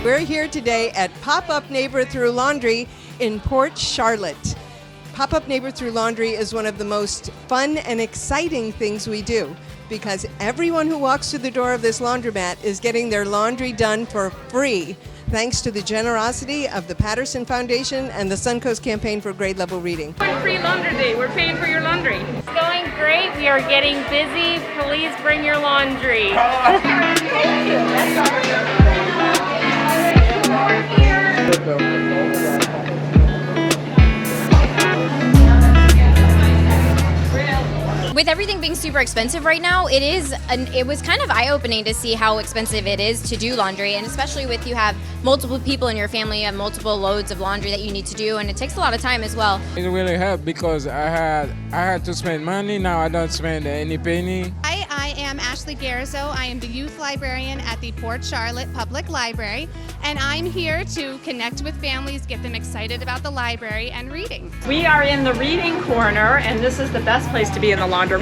We're here today at Pop-Up Neighbor Through Laundry in Port Charlotte. Pop-Up Neighbor Through Laundry is one of the most fun and exciting things we do because everyone who walks through the door of this laundromat is getting their laundry done for free, thanks to the generosity of the Patterson Foundation and the Suncoast Campaign for Grade Level Reading. Free laundry day. We're paying for your laundry. It's going great. We are getting busy. Please bring your laundry. With everything being super expensive right now, it was kind of eye-opening to see how expensive it is to do laundry, and especially with you have multiple people in your family, you have multiple loads of laundry that you need to do, and it takes a lot of time as well. It really helped because I had to spend money. Now I don't spend any penny. Hi, I am Ashley Garrizo. I am the youth librarian at the Port Charlotte Public Library, and I'm here to connect with families, get them excited about the library and reading. We are in the reading corner, and this is the best place to be in the laundromat.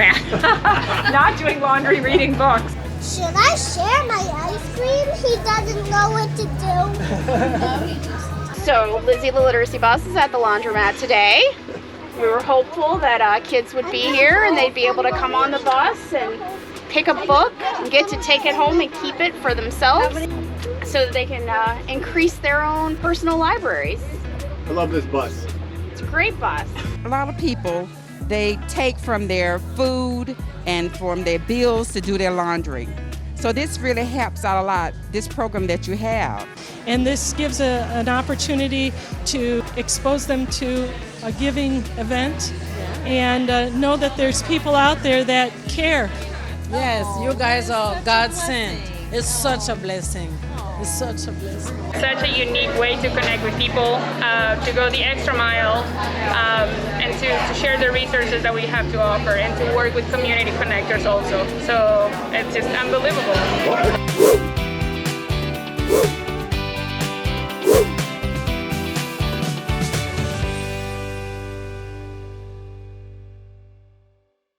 Not doing laundry, reading books. Should I share my ice cream? He doesn't know what to do. So Lizzie, the literacy boss, is at the laundromat today. We were hopeful that kids would be here and they'd be able to come on the bus and pick a book and get to take it home and keep it for themselves so that they can increase their own personal libraries. I love this bus. It's a great bus. A lot of people, they take from their food and from their bills to do their laundry. So this really helps out a lot, this program that you have. And this gives an opportunity to expose them to a giving event and know that there's people out there that care. Yes, you guys are God sent. It's such a blessing. It's such a blessing. Such a unique way to connect with people, to go the extra mile, and to share the resources that we have to offer, and to work with community connectors also. So it's just unbelievable.